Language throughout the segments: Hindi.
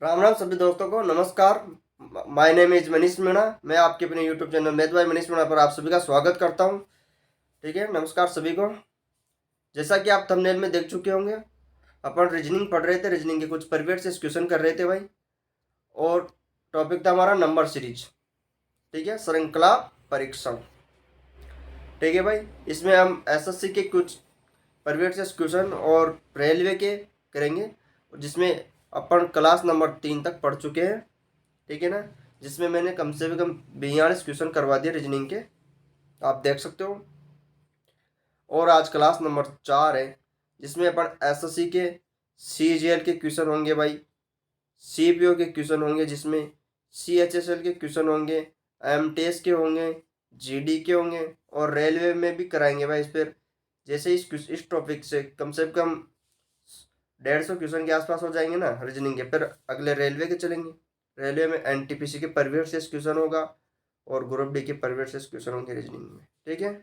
राम राम सभी दोस्तों को नमस्कार। My name is Manish Meena. मैं आपके अपने YouTube channel math bye Manish Meena पर आप सभी का स्वागत करता हूं। ठीक है, नमस्कार सभी को। जैसा कि आप थंबनेल में देख चुके होंगे, अपन रीजनिंग पढ़ रहे थे, रीजनिंग के कुछ परिवेश से क्वेश्चन कर रहे थे भाई। और टॉपिक था हमारा नंबर सीरीज। ठीक है, श्रृंखला परीक्षण। ठीक है भाई, इसमें हम एसएससी के कुछ प्राइवेट से क्वेश्चन और रेलवे के करेंगे, जिसमें अपन क्लास नंबर 3 तक पढ़ चुके हैं। ठीक है ना, जिसमें मैंने कम से कम 42 क्वेश्चन करवा दिए रीजनिंग के, आप देख सकते हो। और आज क्लास नंबर 4 है, जिसमें अपन एसएससी के सीजीएल के क्वेश्चन होंगे भाई, सीपीओ के क्वेश्चन होंगे, जिसमें सीएचएसएल के क्वेश्चन होंगे, एमटीएस के होंगे, जीडी के होंगे, और रेलवे में भी कराएंगे भाई इस पर। जैसे इस टॉपिक से कम 150 क्वेश्चन के आसपास हो जाएंगे ना रीजनिंग के, फिर अगले रेलवे के चलेंगे। रेलवे में एनटीपीसी के प्राइवेट से क्वेश्चन होगा और ग्रुप डी के प्राइवेट से क्वेश्चन होंगे रीजनिंग में। ठीक है,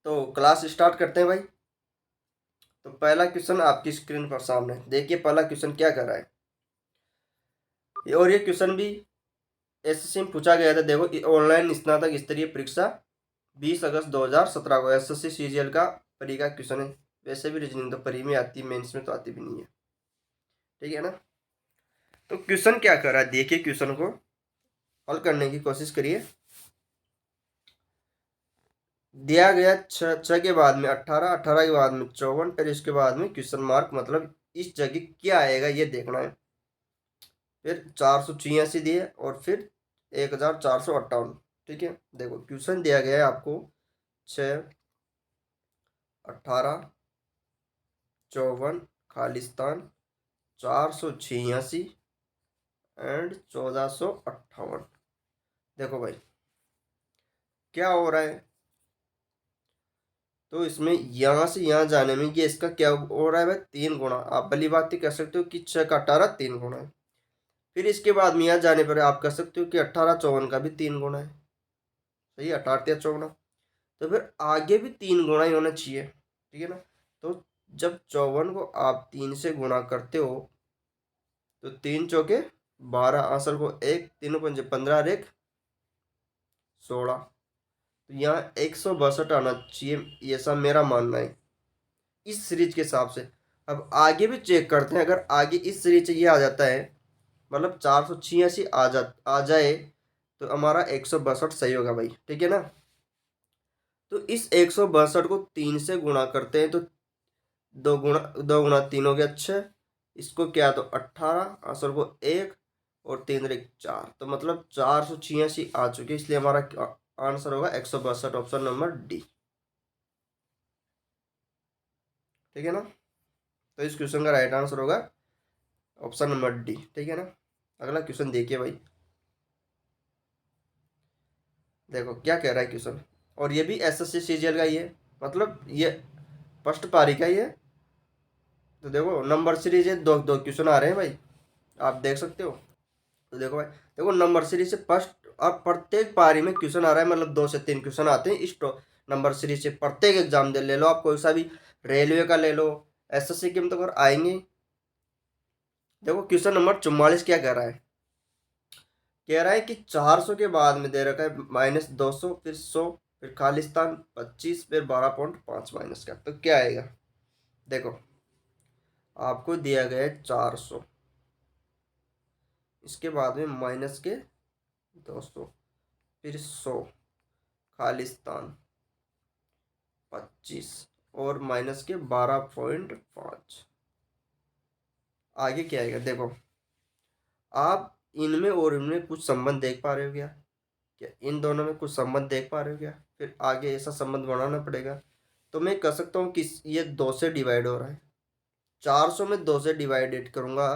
तो क्लास स्टार्ट करते हैं भाई। तो पहला क्वेश्चन आपकी स्क्रीन पर सामने देखिए, पहला क्वेश्चन क्या कर रहा है। और ये क्वेश्चन भी एसएससी में पूछा गया था। देखो, ऑनलाइन स्नातक स्तरीय परीक्षा 20 अगस्त 2017 को एसएससी सीजीएल का परी का क्वेश्चन है। वैसे भी रीजनिंग तो परी में आती है, मेंस में तो आती भी नहीं है। ठीक है ना, तो क्वेश्चन क्या कर रहा है देखिए, क्वेश्चन को हल करने की कोशिश करिए। दिया गया छः के बाद में 18, 18 के बाद में 54, फिर इसके बाद में क्वेश्चन मार्क, मतलब इस जगह क्या आएगा ये देखना है। फिर 486 दिए और फिर 1458। ठीक है, देखो क्वेश्चन दिया गया है आपको 6, 18, 54, खालिस्तान, 486 एंड 1458। देखो भाई क्या हो रहा है, तो इसमें यहाँ से यहाँ जाने में ये इसका क्या हो रहा है भाई, 3 गुणा। आप भली बात ही कह सकते हो कि 6 का 18 3 गुणा है। फिर इसके बाद में यहाँ जाने पर आप कह सकते हो कि 18 54 का भी 3 गुणा है। सही, 18 या 54। तो फिर आगे भी 3 गुणा ही होना चाहिए। ठीक है ना, तो जब 54 को आप 3 से गुणा करते हो तो 3 चौके 12, आंसर को 1, 3 पंजे 15 और 1 16। तो यहाँ 162 आना चाहिए, ऐसा मेरा मानना है इस सीरीज के हिसाब से। अब आगे भी चेक करते हैं, अगर आगे इस सीरीज से ये आ जाता है, मतलब 486 आ जाए, तो हमारा 162 सही होगा भाई। ठीक है ना, तो इस 162 को 3 से गुणा करते हैं, तो 2 गुणा 3 हो गया 6। इसको क्या, तो 18, आंसर को 1 और 3 1 4, तो मतलब 486 आ चुके, इसलिए हमारा आंसर होगा 162, ऑप्शन नंबर डी। ठीक है ना, तो इस क्वेश्चन का राइट आंसर होगा ऑप्शन नंबर डी। ठीक है ना, अगला क्वेश्चन देखिए भाई। देखो क्या कह रहा है क्वेश्चन, और ये भी एसएससी सीजीएल का ही है, मतलब ये फर्स्ट पारी का ही है। तो देखो नंबर सीरीज है, दो दो क्वेश्चन आ रहे हैं भाई, आप देख सकते हो। तो देखो भाई, देखो नंबर सीरीज से फर्स्ट, अब प्रत्येक पारी में क्वेश्चन आ रहा है, मतलब 2 से 3 क्वेश्चन आते हैं इस नंबर सीरीज से। प्रत्येक एग्जाम दे ले लो आप, कोई सा भी, रेलवे का ले लो, एसएससी के में तो अगर आएंगे। देखो क्वेश्चन नंबर 44 क्या कह रहा है, कह रहा है कि 400 के बाद में दे रखा है -200, फिर 100, फिर खालिस्तान 25, फिर 12.5 माइनस का, तो क्या आएगा। देखो आपको दिया गया है 400, इसके बाद में माइनस के 200, फिर 100, खालिस्तान 25 और माइनस के 12.5। आगे क्या आएगा, देखो आप इनमें और इनमें कुछ संबंध देख पा रहे हो क्या, क्या इन दोनों में कुछ संबंध देख पा रहे हो क्या, फिर आगे ऐसा संबंध बनाना पड़ेगा। तो मैं कह सकता हूँ कि ये 2 से डिवाइड हो रहा है, 400 में 2 से डिवाइडेड करूँगा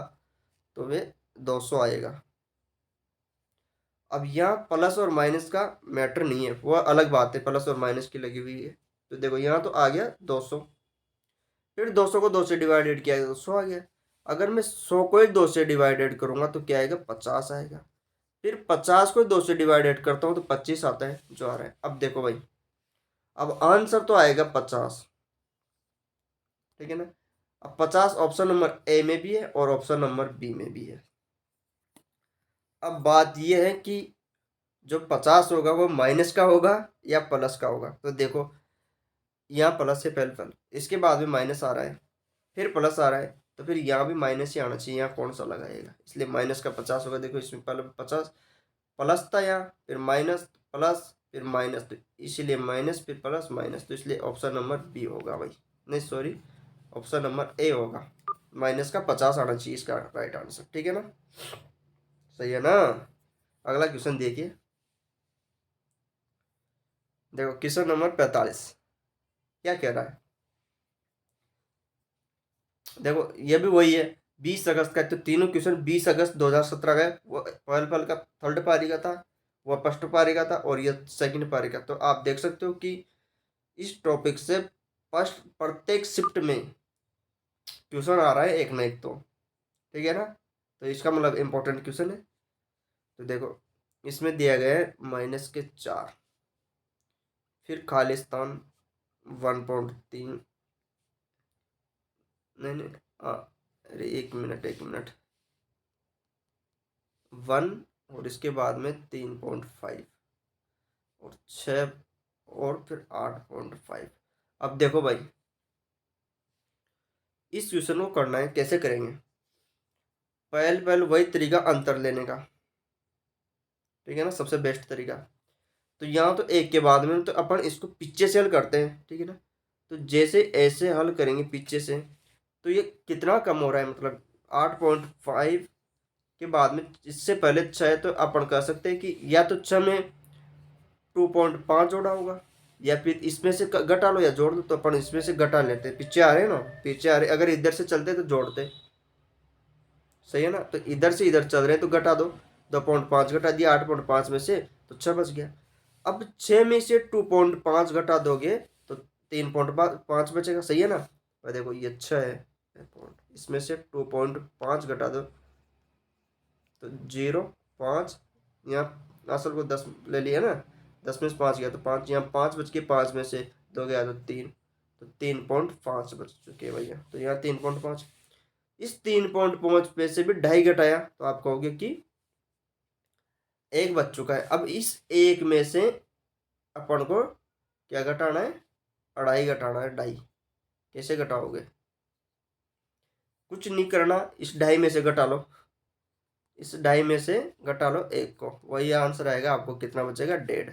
तो वे 200 आएगा। अब यहाँ प्लस और माइनस का मैटर नहीं है, वो अलग बात है, प्लस और माइनस की लगी हुई है। तो देखो यहाँ तो आ गया 200, फिर 200 को 2 से डिवाइडेड किया तो 100 आ गया। अगर मैं 100 को ही 2 से डिवाइडेड करूँगा तो क्या आएगा, 50 आएगा। फिर 50 को 2 से डिवाइडेड करता हूँ तो 25 आता है जो आ रहा है। अब देखो भाई, अब आंसर तो आएगा 50। ठीक है ना, अब 50 ऑप्शन नंबर ए में भी है और ऑप्शन नंबर बी में भी है। अब बात यह है कि जो 50 होगा वो माइनस का होगा या प्लस का होगा। तो देखो यहाँ प्लस है पहले पहले, इसके बाद में माइनस आ रहा है, फिर प्लस आ रहा है, तो फिर यहाँ भी माइनस ही आना चाहिए। यहाँ कौन सा लगाएगा, इसलिए माइनस का 50 होगा। देखो इसमें पहले 50 प्लस था यहाँ, फिर माइनस प्लस फिर माइनस, तो इसीलिए माइनस फिर प्लस माइनस, तो इसलिए ऑप्शन नंबर बी होगा भाई, नहीं सॉरी ऑप्शन नंबर ए होगा। माइनस का 50 आना चाहिए इसका राइट आंसर, ठीक है ना, सही है ना। अगला क्वेश्चन देखिए, देखो क्वेश्चन नंबर 45 क्या कह रहा है। देखो ये भी वही है, 20 अगस्त का, तो तीनों क्वेश्चन 20 अगस्त 2017 का है। वो पहले पहल का थर्ड पारी का था, वह फर्स्ट पारी का था, और ये सेकंड पारी का। तो आप देख सकते हो कि इस टॉपिक से फर्स्ट प्रत्येक शिफ्ट में क्वेश्चन आ रहा है एक ना एक, तो ठीक है ना। तो इसका मतलब इम्पोर्टेंट क्वेश्चन है। तो देखो इसमें दिया गया है -4, फिर खालिस्तान 1.3, नहीं नहीं अरे एक मिनट 1, और इसके बाद में 3.5 और 6 और फिर 8.5। अब देखो भाई इस क्वेश्चन को करना है, कैसे करेंगे, पहले पहले वही तरीका अंतर लेने का, ठीक है ना, सबसे बेस्ट तरीका। तो यहाँ तो एक के बाद में तो अपन इसको पीछे से हल करते हैं, ठीक है ना। तो जैसे ऐसे हल करेंगे पीछे से, तो ये कितना कम हो रहा है, मतलब 8.5 के बाद में इससे पहले 6 है, तो अपन कह सकते हैं कि या तो 6 में 2.5 जोड़ा होगा, या फिर इसमें से घटा लो या जोड़ दो। तो अपन इसमें से घटा लेते हैं, पीछे आ रहे हैं ना, पीछे आ रहे, अगर इधर से चलते तो जोड़ते, सही है ना। तो इधर से इधर चल रहे हैं तो घटा दो, 2.5 घटा दिया 8.5 में से, तो 6 बच गया। अब 6 में से 2.5 घटा दोगे तो 3.5 बचेगा, सही है ना। और देखो ये 6 है, इसमें से 2.5 घटा दो तो 0.5, यहाँ असल को 10 ले लिया ना, 10 में से 5 गया तो 5, यहाँ 5 बच के 5 में से 2 गया तो 3, तो 3.5 बच चुके भैया। तो यहाँ 3.5, इस 3.5 में से भी 2.5 घटाया तो आप कहोगे कि 1 बच चुका है। अब इस 1 में से अपन को क्या घटाना है, 2.5 घटाना है, 2.5 कैसे घटाओगे, कुछ नहीं करना, इस 2.5 में से घटा लो, इस 2.5 में से घटा लो 1 को, वही आंसर आएगा। आपको कितना बचेगा, 1.5,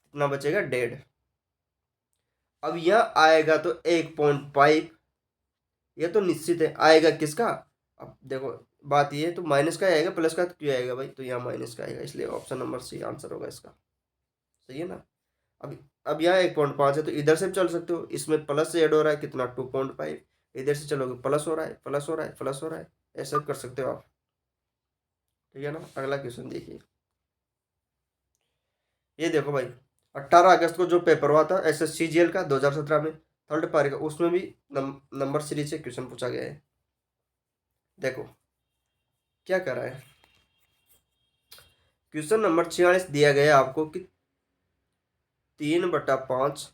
कितना बचेगा, 1.5। अब यह आएगा तो 1.5, ये तो निश्चित है आएगा किसका। अब देखो बात ये है, तो माइनस का आएगा, प्लस का तो क्यों आएगा भाई, तो यहाँ माइनस का आएगा, इसलिए ऑप्शन नंबर सी आंसर होगा इसका, सही है ना। अब यहाँ 1.5 है तो इधर से भी चल सकते हो, इसमें प्लस से ऐड हो रहा है कितना, 2.5, इधर से चलोगे प्लस हो रहा है, प्लस हो रहा है, प्लस हो रहा है, ऐसा कर सकते हो आप, ठीक है ना। अगला क्वेश्चन देखिए, ये देखो भाई 18 अगस्त को जो पेपर हुआ था SSCGL का 2017 में, थर्ड पारी का, उसमें भी नंबर सीरीज से क्वेश्चन पूछा गया है। देखो क्या कर रहा है, क्वेश्चन नंबर 46 दिया गया है आपको कि 3/5,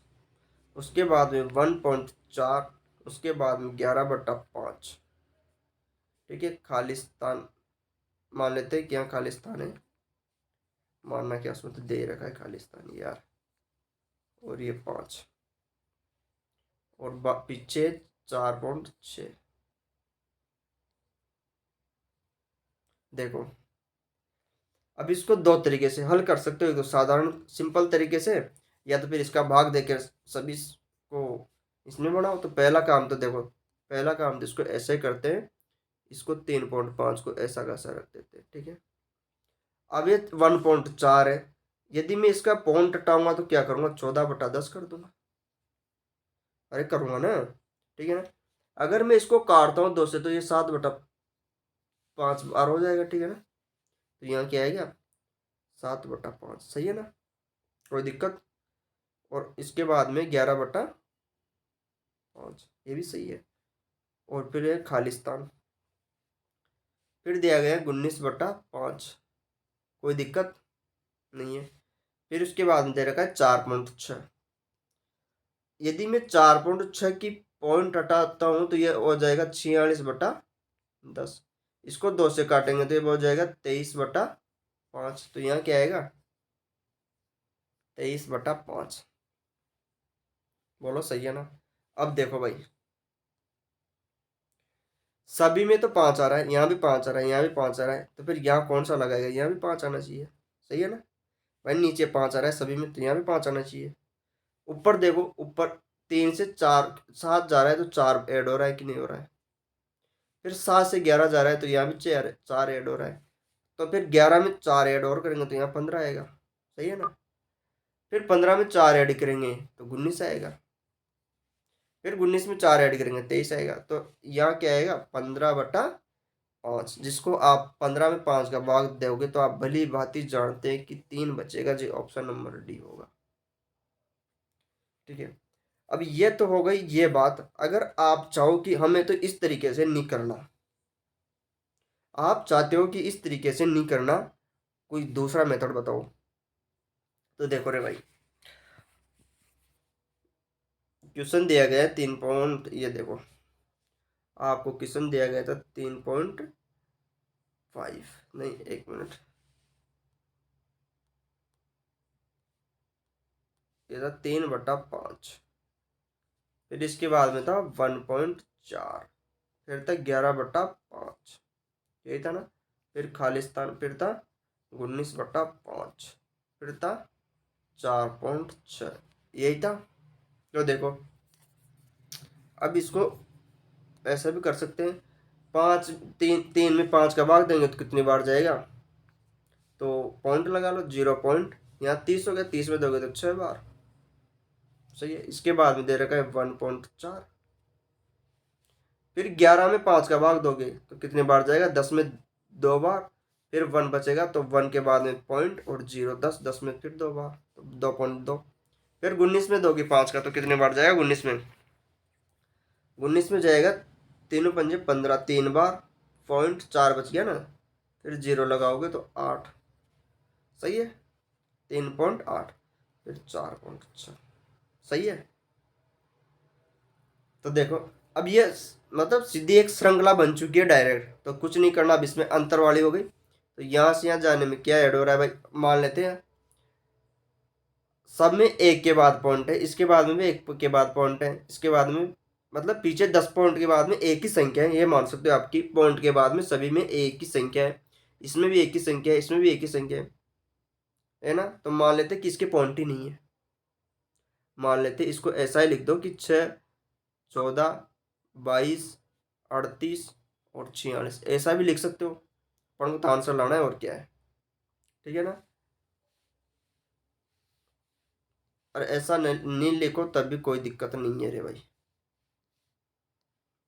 उसके बाद में 1.4, उसके बाद में 11/5, ठीक है। खालिस्तान मान लेते हैं कि यहाँ खालिस्तान है, मानना क्या, उसमें तो दे रखा है खालिस्तान यार, और ये 5 और पीछे 4.6। देखो अब इसको दो तरीके से हल कर सकते हो, एक तो साधारण सिंपल तरीके से, या तो फिर इसका भाग देकर सभी को इसमें बनाओ। तो पहला काम तो देखो, पहला काम तो इसको ऐसे करते हैं, इसको 3.5 को ऐसा कैसा रख देते हैं, ठीक है। अब ये 1.4 है, यदि मैं इसका पॉइंट हटाऊंगा तो क्या करूंगा, 14/10 कर दूंगा, अरे करूंगा ना, ठीक है ना। अगर मैं इसको काटता हूँ 2 से तो ये 7/5 बार हो जाएगा, ठीक है ना। तो यहाँ क्या आएगा, 7/5, सही है ना, कोई दिक्कत। और इसके बाद में 11/5, ये भी सही है। और फिर है खालिस्तान, फिर दिया गया है 19/5, कोई दिक्कत नहीं है। फिर उसके बाद में दे रखा है 4.6, यदि मैं 4.6 की पॉइंट हटाता हूँ तो ये हो जाएगा 46/10। इसको 2 से काटेंगे तो ये हो जाएगा 23/5। तो यहाँ क्या आएगा 23/5। बोलो सही है ना। अब देखो भाई, सभी में तो 5 आ रहा है, यहाँ भी 5 आ रहा है, यहाँ भी 5 आ रहा है, तो फिर यहाँ कौन सा लगाएगा, यहाँ भी 5 आना चाहिए। सही है ना भाई। नीचे 5 आ रहा है सभी में, तो यहाँ भी 5 आना चाहिए। ऊपर देखो, ऊपर 3 से 4 7 जा रहा है, तो 4 ऐड हो रहा है कि नहीं हो रहा है। फिर 7 से 11 जा रहा है, तो यहाँ भी 4 ऐड हो रहा है। तो फिर 11 में 4 ऐड और करेंगे तो यहाँ 15 आएगा। सही है ना। फिर 15 में 4 ऐड करेंगे तो 19 आएगा। फिर 19 में 4 ऐड करेंगे 23 आएगा। तो यहाँ क्या आएगा 15/5। जिसको आप 15 में 5 का भाग दोगे तो आप भली भांति जानते हैं कि 3 बचेगा, जो ऑप्शन नंबर डी होगा। ठीक है। अब ये तो हो गई ये बात। अगर आप चाहो कि हमें तो इस तरीके से नहीं करना, आप चाहते हो कि इस तरीके से नहीं करना, कोई दूसरा मेथड बताओ। तो देखो रे भाई, क्वेश्चन दिया गया है 3 पॉइंट, ये देखो आपको क्वेश्चन दिया गया था 3.5, नहीं 1 मिनट, ये था 3/5। फिर इसके बाद में था 1.4, फिर था 11/5, यही था ना। फिर खालिस्तान, फिर था 19/5, फिर था 4.6, यही था। तो देखो, अब इसको ऐसा भी कर सकते हैं, 5 3 में 5 का भाग देंगे तो कितनी बार जाएगा, तो पॉइंट लगा लो 0 पॉइंट। यहाँ 30 हो गया, 30 में दोगे तो 6 बार। सही है। इसके बाद में दे रखा है 1.4। फिर 11 में 5 का भाग दोगे तो कितने बार जाएगा, 10 में 2 बार। फिर 1 बचेगा, तो 1 के बाद में पॉइंट और 0, 10 में फिर 2 बार, तो 2.2। फिर 19 में दोगे 5 का तो कितने बार जाएगा 19 में जाएगा 3×5 = 15, 3 बार। पॉइंट 4 बच गया ना, फिर 0 लगाओगे तो 8। सही है। 3.8, फिर 4.6। सही है। तो देखो, अब ये मतलब सीधी एक श्रृंखला बन चुकी है डायरेक्ट, तो कुछ नहीं करना। अब इसमें अंतर वाली हो गई, तो यहाँ से यहाँ जाने में क्या ऐड हो रहा है भाई, मान लेते हैं सब में 1 के बाद पॉइंट है, इसके बाद में भी 1 के बाद पॉइंट है, इसके बाद में मतलब पीछे 10 पॉइंट के बाद में एक ही संख्या है, ये मान सकते हो आपकी पॉइंट के बाद में सभी में एक ही संख्या है। इसमें भी एक ही संख्या है, इसमें भी एक ही संख्या है ना। तो मान लेते कि इसके पॉइंट ही नहीं है। मान लेते इसको ऐसा ही लिख दो कि 6, 14, 22, 38 और 46, ऐसा भी लिख सकते हो। पर तो आंसर लाना है और क्या है। ठीक है ना। और ऐसा नहीं लिखो तब भी कोई दिक्कत नहीं है रे भाई।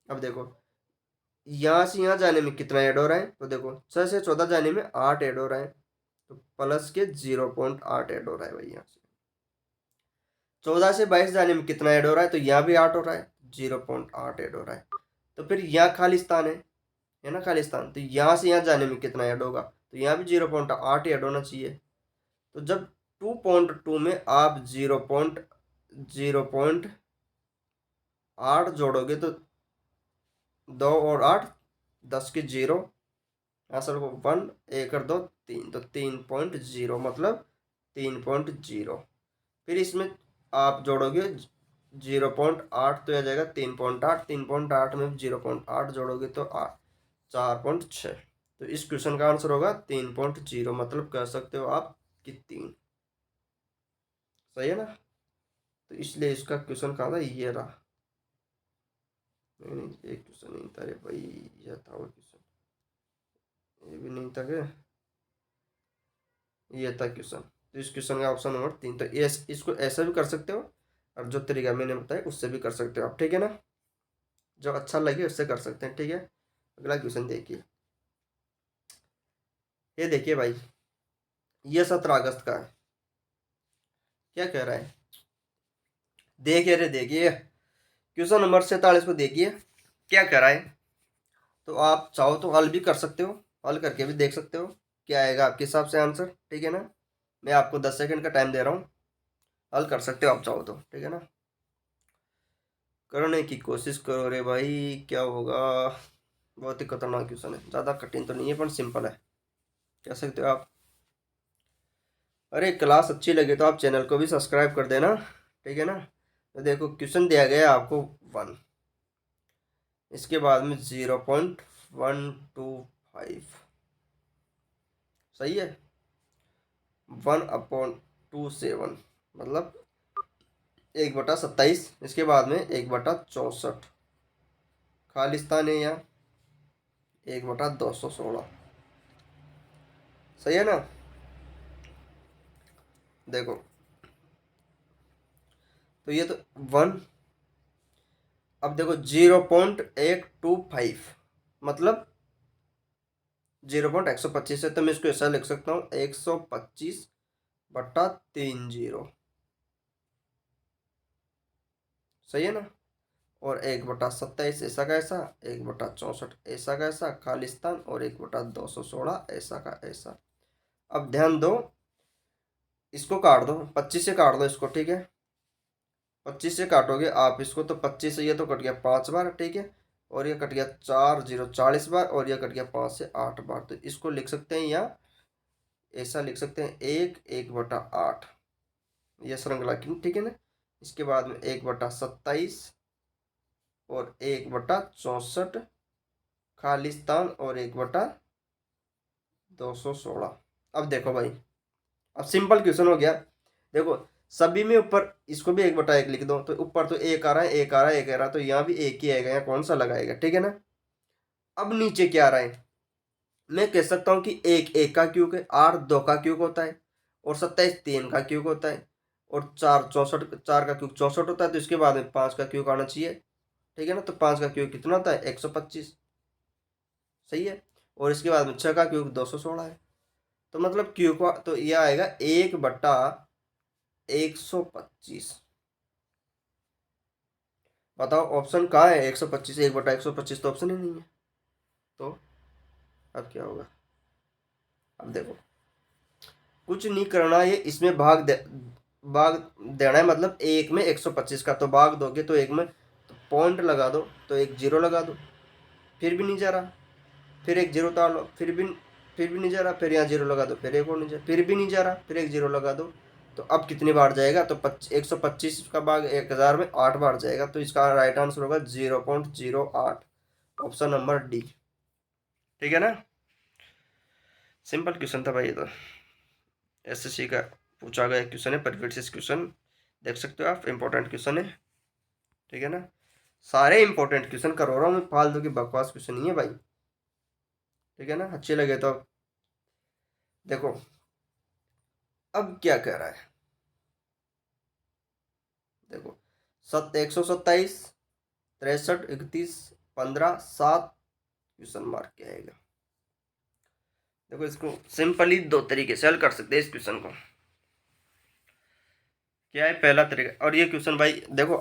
अब देखो, यहाँ से यहाँ जाने में कितना ऐड हो रहा है, तो देखो 6 से 14 जाने में 8 ऐड हो रहा है, तो प्लस के 0.8 ऐड हो रहा है भाई। यहाँ से 14 से 22 जाने में कितना ऐड हो रहा है, तो यहाँ भी 8 हो रहा है, 0.8 ऐड हो रहा है। तो फिर यहाँ खालिस्तान है ना, खालिस्तान। तो यहाँ से यहाँ जाने में कितना ऐड होगा, तो यहाँ भी 0.8 ऐड होना चाहिए। तो जब 2.2 में आप 0.8 जोड़ोगे तो 2 और 8 10 के 0, आंसर को 1 1 कर दो 3, तो 3.0 मतलब 3.0। फिर इसमें आप जोड़ोगे 0.8 तो आ जाएगा 3.8, 3.8 में 0.8 जोड़ोगे तो 4.6। तो इस क्वेश्चन का आंसर होगा 3.0, मतलब कह सकते हो आप कि 3। सही है ना। तो इसलिए इसका क्वेश्चन कहा था, ये रहा। नहीं एक क्वेश्चन नहीं था रे भाई, यह था वो क्वेश्चन, ये भी नहीं था क्या, ये था क्वेश्चन। तो इस क्वेश्चन का ऑप्शन नंबर 3। तो ये इसको ऐसा भी कर सकते हो, और जो तरीका मैंने बताया उससे भी कर सकते हो आप। ठीक है ना। जो अच्छा लगे उससे कर सकते हैं। ठीक है। अगला क्वेश्चन देखिए, ये देखिए भाई, ये 17 अगस्त का है। क्या कह रहा है, देखिए रे देखिए, क्वेश्चन नंबर 47 को देखिए क्या कह रहा है। तो आप चाहो तो हल भी कर सकते हो, हल करके भी देख सकते हो क्या आएगा आपके हिसाब से आंसर। ठीक है ना। मैं आपको 10 सेकंड का टाइम दे रहा हूँ, हल कर सकते हो आप चाहो तो। ठीक है ना। करने की कोशिश करो रे भाई, क्या होगा। बहुत ही खतरनाक क्वेश्चन है, ज़्यादा कठिन तो नहीं है पर सिंपल है, कह सकते हो आप। अरे क्लास अच्छी लगे तो आप चैनल को भी सब्सक्राइब कर देना, ठीक है ना। तो देखो क्वेश्चन दिया गया है आपको 1, इसके बाद में 0.125, सही है। 1/27 मतलब 1/27, इसके बाद में 1/64, खालिस्तान है यहाँ 1/216, सही है ना। देखो तो ये तो 1, अब देखो 0.125 मतलब 0.125 है, तो मैं इसको ऐसा लिख सकता हूँ 125/30, सही है ना। और 1/27 ऐसा का ऐसा, 1/64 ऐसा का ऐसा, खालिस्तान, और 1/216 ऐसा का ऐसा। अब ध्यान दो, इसको काट दो, 25 से काट दो इसको, ठीक है। 25 से काटोगे आप इसको तो 25 से ये तो कट गया 5 बार, ठीक है। और ये कट गया 4 0 40 बार, और ये कट गया 5 से 8 बार। तो इसको लिख सकते हैं, या ऐसा लिख सकते हैं 1/8, यह श्रृंखला की, ठीक है ना। इसके बाद में 1/27 और 1/64 खालिस्तान और 1/216। अब देखो भाई, अब सिंपल क्वेश्चन हो गया। देखो सभी में ऊपर इसको भी 1/1 लिख दो, तो ऊपर तो एक आ रहा है, एक आ रहा है, एक आ रहा है, तो यहाँ भी एक ही आएगा, यहाँ कौन सा लगाएगा, ठीक है ना। अब नीचे क्या आ रहा है, मैं कह सकता हूँ कि 1 1 का क्यूब है, 8 2 का क्यूब होता है, और 27 3 का क्यूब होता है, और 4 64, 4 का क्यूब 64 होता है, तो इसके बाद में 5 का क्यूब आना चाहिए, ठीक है ना। तो 5 का क्यूब कितना होता है, 125, सही है। और इसके बाद में 6 का क्यूब 216 है। तो मतलब क्यूब का तो यह आएगा 1/125। बताओ ऑप्शन कहाँ है, 125, 1/125 तो ऑप्शन ही नहीं है। तो अब क्या होगा, अब देखो कुछ नहीं करना, ये इसमें भाग देना है, मतलब एक में 125 का तो भाग दोगे तो एक में तो पॉइंट लगा दो, तो एक जीरो लगा दो, फिर भी नहीं जा रहा, फिर एक जीरो उतार लो, फिर भी नहीं जा रहा, फिर यहाँ जीरो लगा दो, फिर एक और नहीं जा, फिर भी नहीं जा रहा, फिर एक जीरो लगा दो। तो अब कितनी बार जाएगा, तो 125 का भाग 1000 में 8 बार जाएगा, तो इसका राइट आंसर होगा 0.08, ऑप्शन नंबर डी, ठीक है ना। सिंपल क्वेश्चन था भाई, ये तो एसएससी का पूछा गया क्वेश्चन है, प्रीवियस क्वेश्चन देख सकते हो आप, इंपॉर्टेंट क्वेश्चन है, ठीक है ना। सारे इंपॉर्टेंट क्वेश्चन करवा रहा हूँ मैं, फालतू की बकवास क्वेश्चन नहीं है भाई, ठीक है ना। अच्छे लगे तो देखो अब क्या कह रहा है, देखो 127 63 31 15 7, क्वेश्चन मार्क क्या आएगा। देखो इसको सिंपली दो तरीके से हल कर सकते हैं इस क्वेश्चन को। क्या है पहला तरीका, और ये क्वेश्चन भाई देखो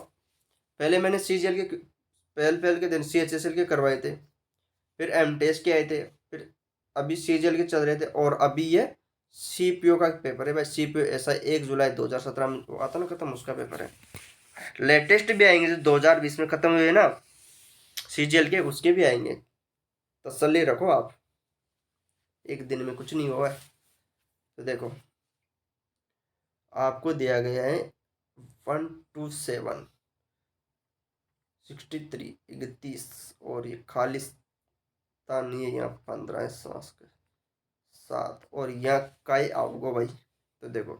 पहले मैंने सीजीएल के पहले के दिन सीएचएसएल के करवाए थे, फिर एमटीएस के आए थे, फिर अभी सीजीएल के चल रहे थे, और अभी ये सीपीओ का पेपर है भाई। सीपीओ ऐसा 1 जुलाई 2017 में आता ना खत्म, उसका पेपर है। लेटेस्ट भी आएंगे जो 2020 में खत्म हुए ना सीजीएल के, उसके भी आएंगे, तसल्ली रखो आप, एक दिन में कुछ नहीं हुआ है। तो देखो आपको दिया गया है 127 63 31, और ये खालिस्तान नहीं है, यहाँ 15 है, सांस के 7, और यहाँ का ही आओगे भाई। तो देखो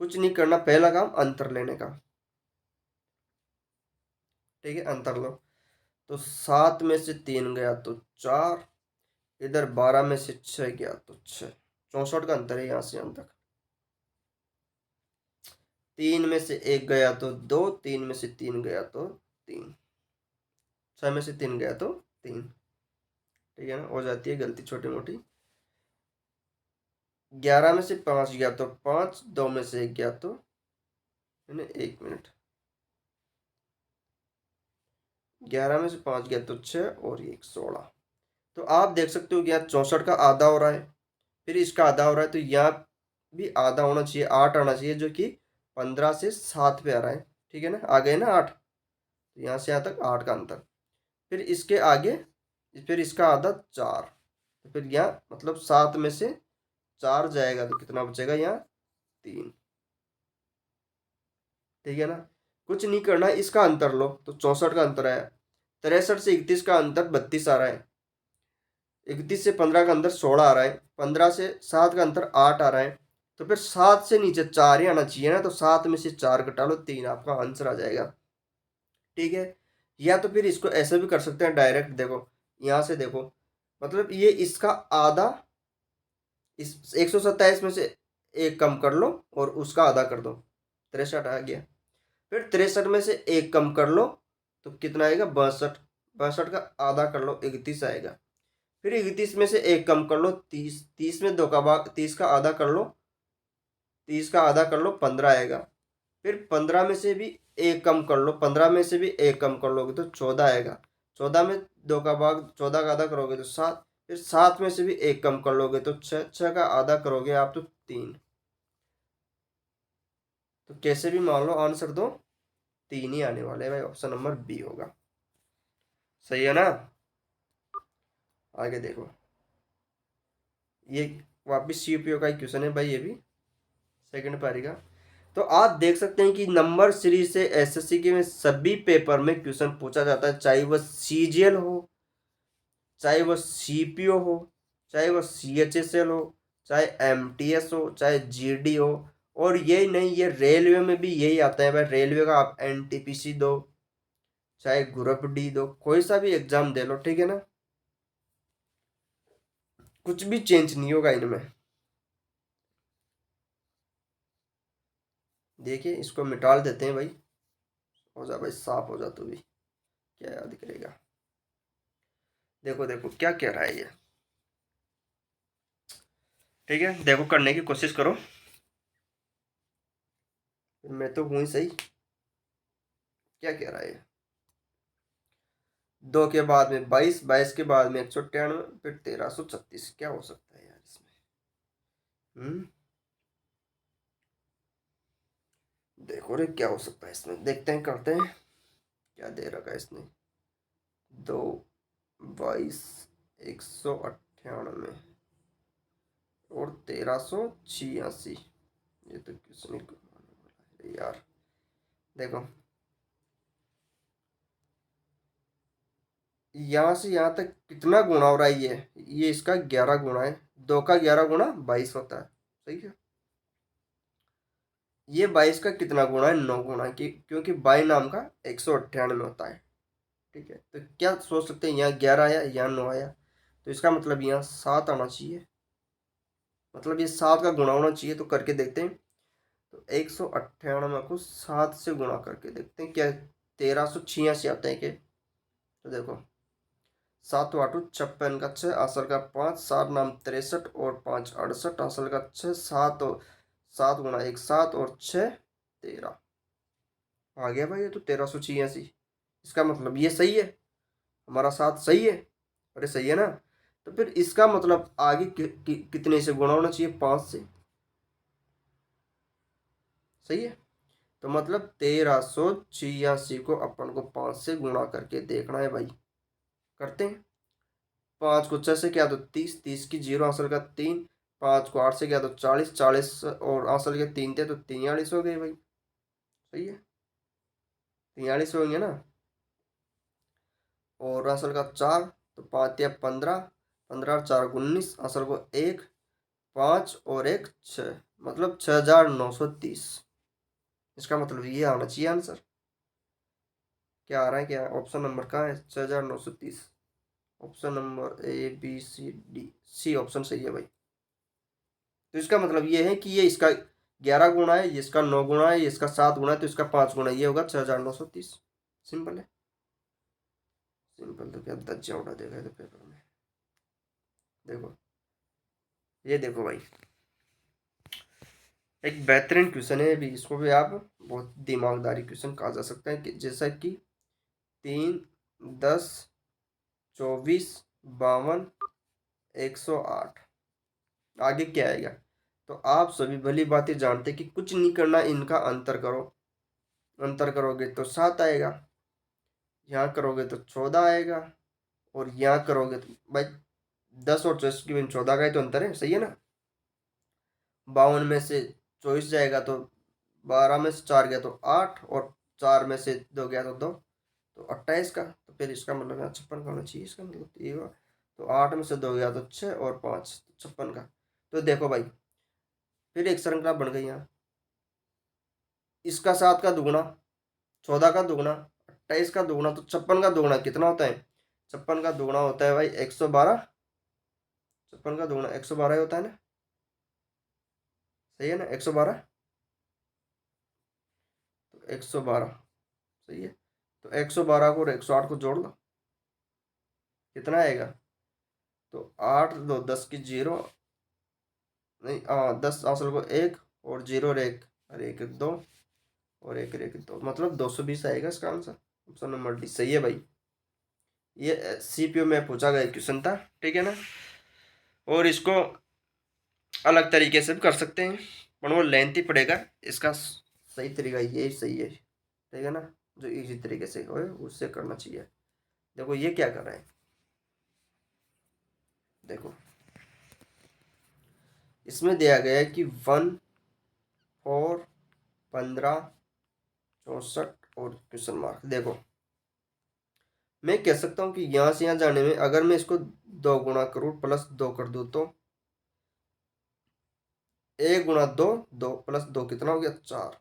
कुछ नहीं करना, पहला काम अंतर लेने का, ठीक है। अंतर लो, तो 7 में से 3 गया तो 4, इधर 12 में से 6 गया तो 6, 64 का अंतर है यहाँ से यहाँ तक। 3 में से 1 गया तो 2, 3 में से 3 गया तो 3, 6 में से 3 गया तो 3, ठीक है ना। हो जाती है गलती छोटी मोटी। 11 में से 5 गया तो 5, 2 में से 1 गया तो 1 मिनट, 11 में से 5 गया तो 6, और 1 16। तो आप देख सकते हो कि यहाँ 64 का आधा हो रहा है, फिर इसका आधा हो रहा है, तो यहाँ भी आधा होना चाहिए, 8 आना चाहिए, जो कि 15 से 7 पे आ रहा है, ठीक है ना। आ गए ना 8, तो यहाँ से यहाँ तक 8 का अंतर। फिर इसके आगे फिर इसका आधा 4, तो फिर यहाँ मतलब 7 में से 4 जाएगा तो कितना बचेगा यहाँ 3। ठीक है ना। कुछ नहीं करना, इसका अंतर लो तो 64 का अंतर आया। 63 से 31 का अंतर 32 आ रहा है। 31 से 15 का अंतर 16 आ रहा है। 15 से 7 का अंतर 8 आ रहा है। तो फिर 7 से नीचे 4 ही आना चाहिए ना, तो 7 में से 4 घटा लो 3, आपका आंसर आ जाएगा। ठीक है। या तो फिर इसको ऐसे भी कर सकते हैं डायरेक्ट, देखो यहाँ से देखो, मतलब ये इसका आधा, इस 127 में से एक कम कर लो और उसका आधा कर दो, 63 आ गया। फिर 63 में से एक कम कर लो तो कितना आएगा 62। 62 का आधा कर लो 31 आएगा। फिर 31 में से एक कम कर लो 30। 30 में 2 का भाग, 30 का आधा कर लो, 30 का आधा कर लो 15 आएगा। फिर 15 में से भी एक कम कर लो, 15 में से भी एक कम कर लोगे तो 14 आएगा। 14 में 2 का भाग, 14 का आधा करोगे तो 7। फिर 7 में से भी एक कम कर लोगे तो 6। 6 का आधा करोगे आप तो 3। तो कैसे भी मान लो आंसर दो 3 ही आने वाले हैं भाई, ऑप्शन नंबर बी होगा। सही है ना। आगे देखो, ये वापिस सीपीओ का ही क्वेश्चन है भाई, ये भी सेकंड पारी का। तो आप देख सकते हैं कि नंबर सीरीज से एसएससी के में सभी पेपर में क्वेश्चन पूछा जाता है, चाहे वह सीजीएल हो, चाहे वह सीपीओ हो, चाहे वह सीएचएसएल हो, चाहे एमटीएस हो, चाहे जीडी हो। और यही नहीं, ये रेलवे में भी यही आता है भाई। रेलवे का आप एनटीपीसी दो, चाहे ग्रुप डी दो, कोई सा भी एग्जाम दे लो, ठीक है ना, कुछ भी चेंज नहीं होगा इनमें। देखिए इसको मिटाल देते हैं भाई, हो जा भाई, साफ हो जा तू भी, क्या याद करेगा। देखो देखो क्या कह रहा है ये। ठीक है, देखो करने की कोशिश करो। मैं तो हूँ ही सही। क्या कह रहा है ये। 2 के बाद में 22, 22 के बाद में 198, फिर 1336, क्या हो सकता है यार इसमें। देखो रे क्या हो सकता है इसमें, देखते हैं, करते हैं। क्या दे रखा है इसने, 2, 22, 198 और 1386। ये तो किसने यार, देखो यहाँ से यहाँ तक कितना गुणा हो रहा है ये इसका 11 गुणा है। 2 का 11 गुणा 22 होता है, सही है। ये 22 का कितना गुणा है, 9 गुणा की, क्योंकि बाई नाम का 198 होता है। ठीक है, तो क्या सोच सकते हैं, यहाँ 11 आया, यहाँ 9 आया, तो इसका मतलब यहाँ 7 आना चाहिए, मतलब ये 7 का गुणा होना चाहिए। तो करके देखते हैं, तो 198 को 7 से गुणा करके देखते हैं क्या 1386 आता है क्या। तो देखो 7 आठू 56 का 6, असल का 5, 7 नाम 63 और 5 68, असल का 6, 7 और 7 गुणा 1 7 और 6 13 आ गया भाई, ये तो 1386। इसका मतलब ये सही है, हमारा 7 सही है। अरे सही है ना। तो फिर इसका मतलब आगे कितने से गुणा होना चाहिए, 5 से। सही है। तो मतलब 1386 को अपन को 5 से गुणा करके देखना है भाई। करते हैं। 5 को 6 से क्या तो 30, 30 की 0 असल का 3, 5 को 8 से क्या तो 40, 40 और असल के 3 थे तो 43 हो गए भाई। सही है, 43 होंगे ना। और असल का 4, तो 5 या 15, 15 4 19, असल को 1, 5 और 1 6, मतलब 6930। इसका मतलब ये आना चाहिए आंसर। क्या आ रहा है, क्या ऑप्शन नंबर कहाँ है, 6930। Option number A B C D, C option सही है भाई। तो इसका मतलब ये है कि ये इसका 11 गुणा है, ये इसका 9 गुणा है, ये इसका 7 गुणा है, तो इसका 5 गुणा, ये होगा 6930। सिंपल है। सिंपल तो क्या दज्जा उड़ा देगा तो पेपर में। देखो ये देखो भाई, एक बेहतरीन क्वेश्चन है भी, इसको भी आप बहुत दिमागदारी क्वेश्चन कहा जा सकता है कि जैसा कि 3, 10, 24, 52, 108, आगे क्या आएगा। तो आप सभी भली बातें जानते कि कुछ नहीं करना, इनका अंतर करो, अंतर करोगे तो 7 आएगा। यहाँ करोगे तो 14 आएगा, और यहाँ करोगे तो भाई 10 और 24 की भी 14 का ही तो अंतर है, सही है ना। 52 में से 24 जाएगा तो 12 में से 4 गया तो 8, और 4 में से 2 गया तो 2, तो 28 का। तो फिर इसका मतलब यहाँ 56 का होना चाहिए, इसका मतलब तो ये हुआ। तो 8 में से 2 गया तो 6 और 5, 56 का। तो देखो भाई, फिर एक श्रृंखला बन गई यहाँ। इसका 7 का दुगुना, 14 का दुगुना, 28 का दुगुना, तो 56 का दुगुना कितना होता है? 56 का दुगुना होता है भाई 112। 56 का दुगुना 112 ही होता है ना, सही है ना, 112। तो 112 सही है। तो 112 को और 108 को जोड़ लो, कितना आएगा? तो 8 2 10 की 0, नहीं 10 असल को 1, और 0 और 1, और 1 2, और 1 1 2, मतलब 220 आएगा इसका आंसर। ऑप्शन नंबर डी सही है भाई। ये सीपीयू में पूछा गया क्वेश्चन था, ठीक है ना। और इसको अलग तरीके से भी कर सकते हैं, पर वो लेंथी पड़ेगा। इसका सही तरीका यही सही है, ठीक है ना, जो इजी तरीके से हो उससे करना चाहिए। देखो ये क्या कर रहा है, देखो इसमें दिया गया है कि 1 4 15 64 और क्वेश्चन मार्क। देखो मैं कह सकता हूँ कि यहाँ से यहाँ जाने में अगर मैं इसको 2 गुणा करूँ प्लस 2 कर दूँ तो 1 गुणा 2, 2 प्लस 2 कितना हो गया? 4।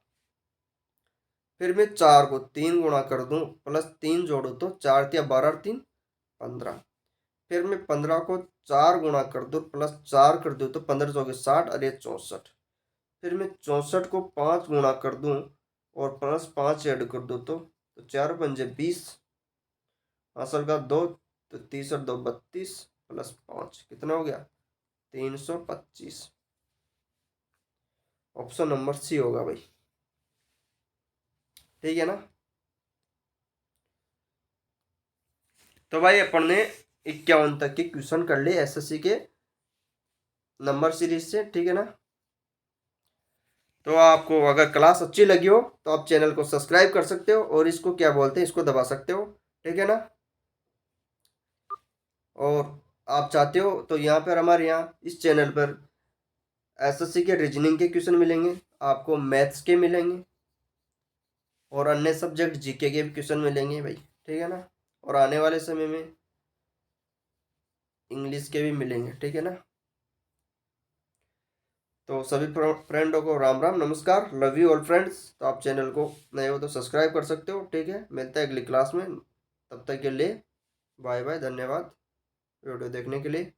फिर मैं 4 को 3 गुणा कर दूँ प्लस 3 जोड़ूँ तो 4 या 12 और 3 15। फिर मैं 15 को 4 गुणा कर दूँ प्लस 4 कर दूँ तो 15 चौके 60 और ये 64। फिर मैं 64 को 5 गुणा कर दूँ और प्लस 5 ऐड कर दूँ तो 4 पंजे 20, असल का 2, तो 30 और 2 32, प्लस 5 कितना हो गया? 325। ऑप्शन नंबर सी होगा भाई, ठीक है ना। तो भाई अपन ने 51 तक के क्वेश्चन कर लिए एसएससी के नंबर सीरीज से, ठीक है ना। तो आपको अगर क्लास अच्छी लगी हो तो आप चैनल को सब्सक्राइब कर सकते हो, और इसको क्या बोलते हैं, इसको दबा सकते हो, ठीक है ना। और आप चाहते हो तो यहाँ पर हमारे यहाँ इस चैनल पर एसएससी के रीजनिंग के क्वेश्चन मिलेंगे, आपको मैथ्स के मिलेंगे, और अन्य सब्जेक्ट जीके के भी क्वेश्चन मिलेंगे भाई, ठीक है ना। और आने वाले समय में इंग्लिश के भी मिलेंगे, ठीक है ना। तो सभी फ्रेंडों को राम राम नमस्कार, लव यू ऑल फ्रेंड्स। तो आप चैनल को नए हो तो सब्सक्राइब कर सकते हो, ठीक है। मिलते हैं अगली क्लास में, तब तक के लिए बाय बाय, धन्यवाद वीडियो देखने के लिए।